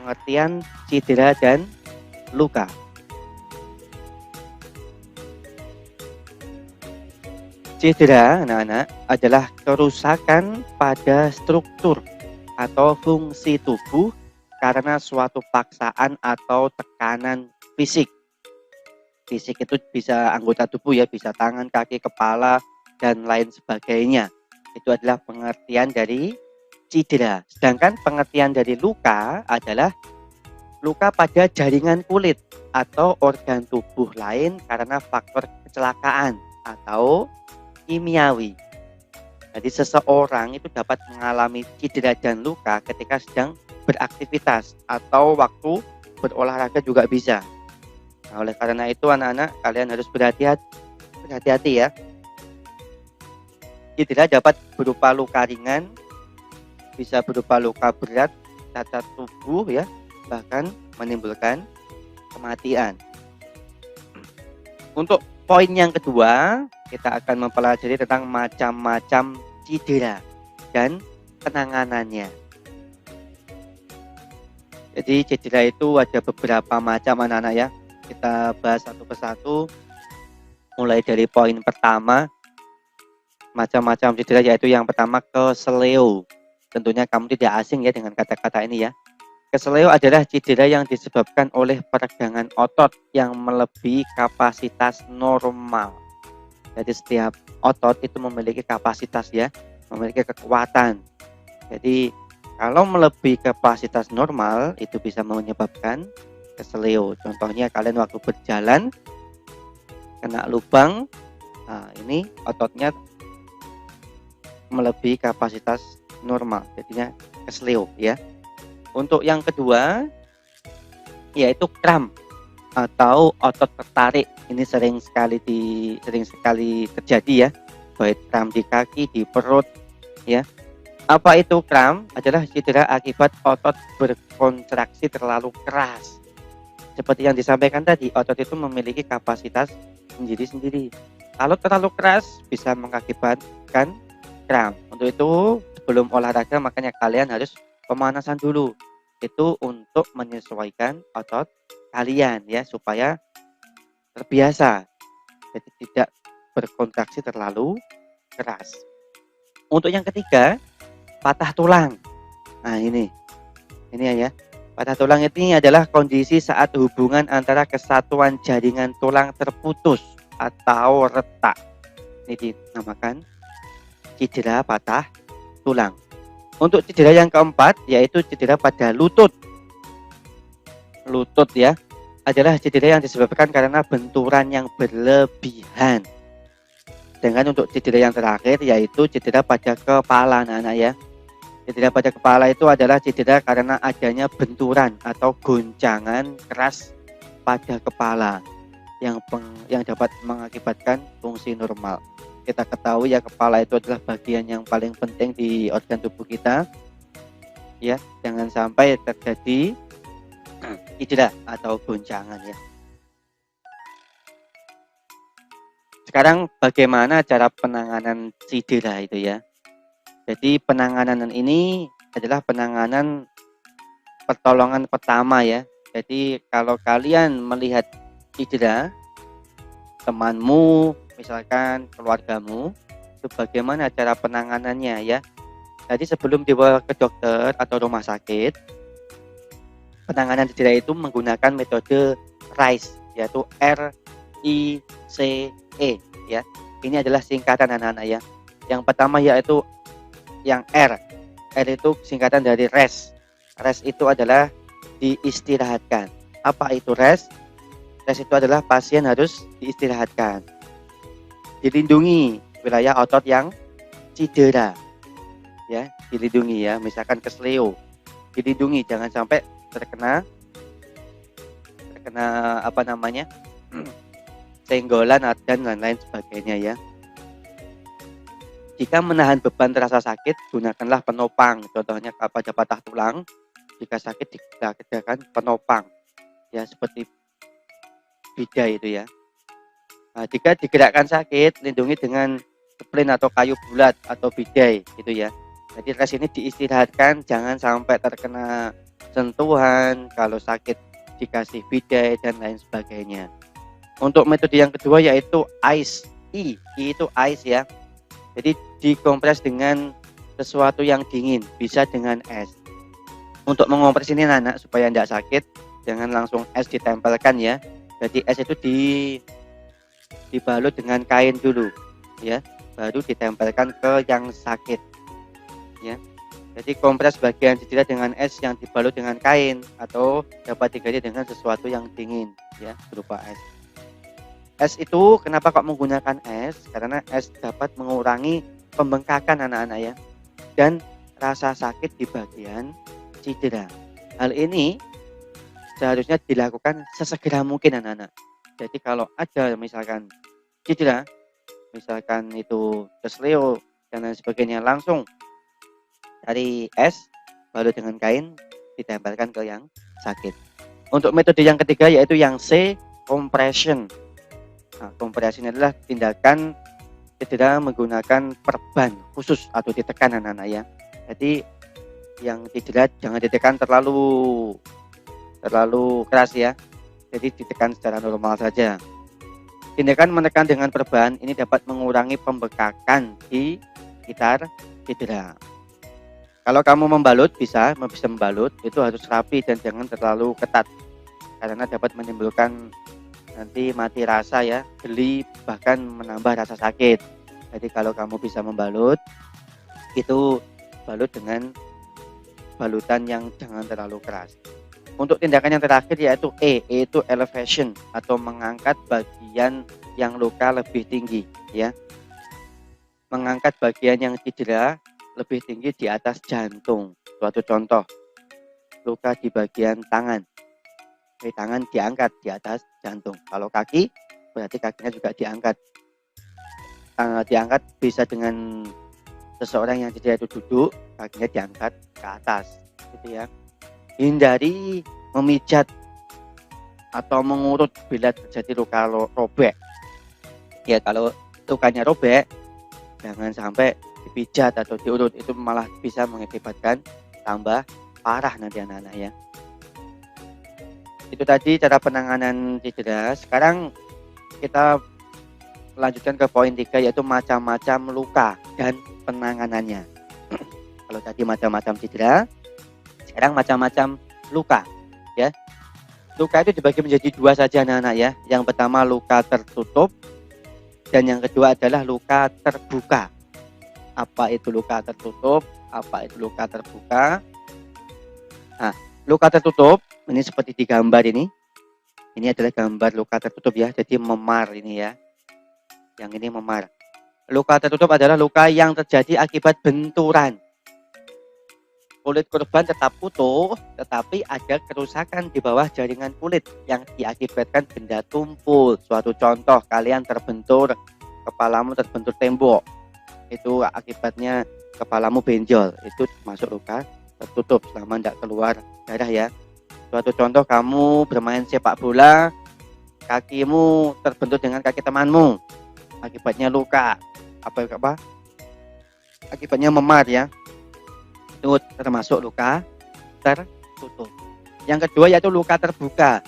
pengertian cedera dan luka. Cedera, anak-anak, adalah kerusakan pada struktur atau fungsi tubuh karena suatu paksaan atau tekanan fisik. Fisik itu bisa anggota tubuh ya, bisa tangan, kaki, kepala, dan lain sebagainya. Itu adalah pengertian dari cedera. Sedangkan pengertian dari luka adalah luka pada jaringan kulit atau organ tubuh lain karena faktor kecelakaan atau kimiawi. Jadi seseorang itu dapat mengalami cedera dan luka ketika sedang beraktivitas atau waktu berolahraga juga bisa. Nah, oleh karena itu anak-anak, kalian harus berhati-hati ya. Cedera dapat berupa luka ringan, bisa berupa luka berat, cacat tubuh ya, bahkan menimbulkan kematian. Untuk poin yang kedua, kita akan mempelajari tentang macam-macam cedera dan penanganannya. Jadi cedera itu ada beberapa macam anak-anak ya. Kita bahas satu persatu. Mulai dari poin pertama, macam-macam cedera, yaitu yang pertama keseleo. Tentunya kamu tidak asing ya dengan kata-kata ini ya. Keseleo adalah cedera yang disebabkan oleh peregangan otot yang melebihi kapasitas normal. Jadi setiap otot itu memiliki kapasitas ya, memiliki kekuatan. Jadi kalau melebihi kapasitas normal itu bisa menyebabkan keseleo. Contohnya kalian waktu berjalan kena lubang, nah ini ototnya melebihi kapasitas normal, jadinya keseleo ya. Untuk yang kedua yaitu kram atau otot tertarik. Ini sering sekali terjadi ya, baik kram di kaki, di perut ya. Apa itu kram? Adalah cedera akibat otot berkontraksi terlalu keras. Seperti yang disampaikan tadi, otot itu memiliki kapasitas sendiri-sendiri. Kalau terlalu keras bisa mengakibatkan kram. Untuk itu sebelum olahraga makanya kalian harus pemanasan dulu. Itu untuk menyesuaikan otot kalian ya, supaya terbiasa, jadi tidak berkontraksi terlalu keras. Untuk yang ketiga, patah tulang. Nah ini ya, patah tulang ini adalah kondisi saat hubungan antara kesatuan jaringan tulang terputus atau retak. Ini dinamakan cedera patah tulang. Untuk cedera yang keempat yaitu cedera pada lutut. Lutut ya adalah cedera yang disebabkan karena benturan yang berlebihan. Dengan untuk cedera yang terakhir yaitu cedera pada kepala anak-anak ya. Cedera pada kepala itu adalah cedera karena adanya benturan atau goncangan keras pada kepala yang dapat mengakibatkan fungsi normal. Kita ketahui ya, kepala itu adalah bagian yang paling penting di organ tubuh kita. Ya, jangan sampai terjadi cedera atau goncangan ya. Sekarang bagaimana cara penanganan cedera itu ya. Jadi penanganan ini adalah penanganan pertolongan pertama ya. Jadi kalau kalian melihat cedera temanmu, misalkan keluargamu, itu bagaimana cara penanganannya ya. Jadi sebelum dibawa ke dokter atau rumah sakit, penanganan cedera itu menggunakan metode RICE, yaitu RICE ya. Ini adalah singkatan anak-anak ya. Yang pertama yaitu yang R itu singkatan dari rest. Rest itu adalah diistirahatkan. Apa itu rest? Rest itu adalah pasien harus diistirahatkan, dilindungi wilayah otot yang cedera ya, dilindungi ya, misalkan kesleo, dilindungi jangan sampai terkena apa namanya senggolan dan lain-lain sebagainya ya. Jika menahan beban terasa sakit, gunakanlah penopang. Contohnya pada patah tulang, jika sakit digunakan penopang ya, seperti bidai itu ya. Nah, jika digerakkan sakit, lindungi dengan splint atau kayu bulat atau bidai gitu ya. Jadi rest ini diistirahatkan, jangan sampai terkena sentuhan, kalau sakit dikasih bidai dan lain sebagainya. Untuk metode yang kedua yaitu ice. I itu ice ya. Jadi dikompres dengan sesuatu yang dingin, bisa dengan es. Untuk mengompres ini anak supaya tidak sakit, jangan langsung es ditempelkan ya. Jadi es itu dibalut dengan kain dulu ya, baru ditempelkan ke yang sakit ya. Jadi kompres bagian cedera dengan es yang dibalut dengan kain, atau dapat diganti dengan sesuatu yang dingin ya, berupa es. Es itu kenapa kok menggunakan es? Karena es dapat mengurangi pembengkakan anak-anak ya, dan rasa sakit di bagian cedera. Hal ini seharusnya dilakukan sesegera mungkin anak-anak. Jadi kalau ada misalkan cedera, misalkan itu kesleo dan lain sebagainya, langsung cari es, balut dengan kain, ditempelkan ke yang sakit. Untuk metode yang ketiga yaitu yang C, compression. Nah, compression adalah tindakan cedera menggunakan perban khusus atau ditekan anak-anak ya. Jadi yang cedera jangan ditekan terlalu keras ya. Jadi ditekan secara normal saja. Tindakan menekan dengan perban ini dapat mengurangi pembekakan di sekitar cedera. Kalau kamu membalut bisa membalut, itu harus rapi dan jangan terlalu ketat, karena dapat menimbulkan nanti mati rasa ya, geli, bahkan menambah rasa sakit. Jadi kalau kamu bisa membalut, itu balut dengan balutan yang jangan terlalu keras. Untuk tindakan yang terakhir yaitu E itu elevation atau mengangkat bagian yang luka lebih tinggi ya. Mengangkat bagian yang cedera lebih tinggi di atas jantung. Suatu contoh, luka di bagian tangan. Jadi tangan diangkat di atas jantung. Kalau kaki, berarti kakinya juga diangkat. Diangkat bisa dengan seseorang yang cedera itu duduk, kakinya diangkat ke atas, gitu ya. Hindari memijat atau mengurut bila terjadi luka robek. Ya kalau lukanya robek, jangan sampai dipijat atau diurut, itu malah bisa mengakibatkan tambah parah nanti anak-anak ya. Itu tadi cara penanganan cedera. Sekarang kita lanjutkan ke poin 3 yaitu macam-macam luka dan penanganannya. Kalau tadi macam-macam cedera, sekarang macam-macam luka ya. Luka itu dibagi menjadi dua saja anak-anak ya. Yang pertama luka tertutup dan yang kedua adalah luka terbuka. Apa itu luka tertutup? Apa itu luka terbuka? Nah, luka tertutup ini seperti di gambar ini. Ini adalah gambar luka tertutup ya. Jadi memar ini ya. Yang ini memar. Luka tertutup adalah luka yang terjadi akibat benturan. Kulit korban tetap utuh, tetapi ada kerusakan di bawah jaringan kulit yang diakibatkan benda tumpul. Suatu contoh, kalian terbentur, kepalamu terbentur tembok. Itu akibatnya kepalamu benjol, itu masuk luka tertutup selama tidak keluar darah ya. Suatu contoh, kamu bermain sepak bola, kakimu terbentur dengan kaki temanmu, akibatnya luka, apa? Akibatnya memar ya. Itu termasuk luka tertutup. Yang kedua yaitu luka terbuka.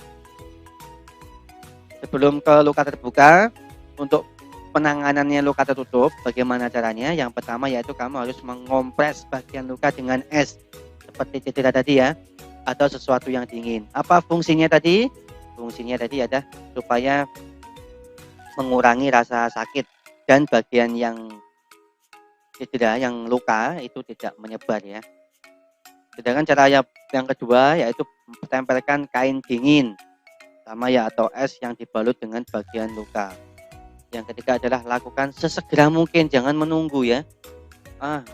Sebelum ke luka terbuka, untuk penanganannya luka tertutup, bagaimana caranya? Yang pertama yaitu kamu harus mengompres bagian luka dengan es, seperti cedera tadi ya, atau sesuatu yang dingin. Apa fungsinya tadi? Fungsinya tadi ada supaya mengurangi rasa sakit dan bagian yang cedera, yang luka itu tidak menyebar ya. Sedangkan cara yang kedua yaitu tempelkan kain dingin sama ya, atau es yang dibalut dengan bagian luka. Yang ketiga adalah lakukan sesegera mungkin, jangan menunggu ya.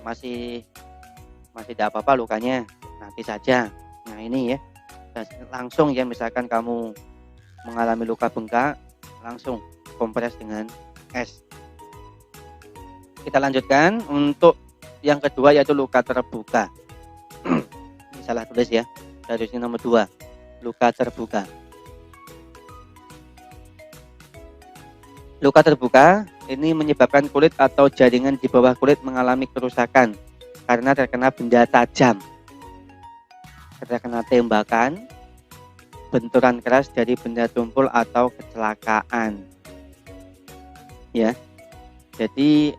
Masih tidak apa-apa lukanya, nanti saja. Nah ini ya, langsung ya, misalkan kamu mengalami luka bengkak, langsung kompres dengan es. Kita lanjutkan untuk yang kedua yaitu luka terbuka. Ini salah tulis ya, harusnya nomor 2, luka terbuka. Luka terbuka ini menyebabkan kulit atau jaringan di bawah kulit mengalami kerusakan karena terkena benda tajam. terkena tembakan, benturan keras dari benda tumpul atau kecelakaan. Ya. Jadi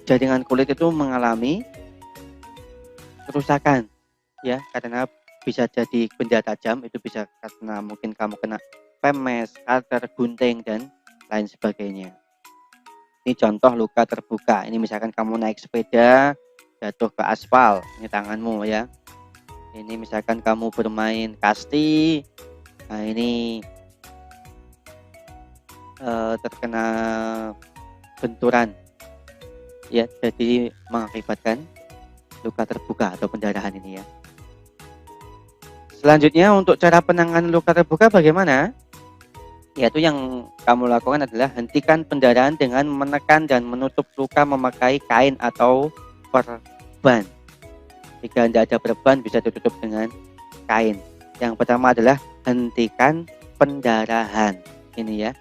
jaringan kulit itu mengalami kerusakan ya, karena bisa jadi benda tajam, itu bisa karena mungkin kamu kena pemes, cutter, gunting dan lain sebagainya. Ini contoh luka terbuka. Ini misalkan kamu naik sepeda jatuh ke aspal, ini tanganmu ya. Ini misalkan kamu bermain kasti, nah ini terkena benturan ya, jadi mengakibatkan luka terbuka atau pendarahan ini ya. Selanjutnya untuk cara penanganan luka terbuka bagaimana? Yaitu yang kamu lakukan adalah hentikan pendarahan dengan menekan dan menutup luka memakai kain atau perban. Jika tidak ada perban bisa ditutup dengan kain. Yang pertama adalah hentikan pendarahan. Ini ya.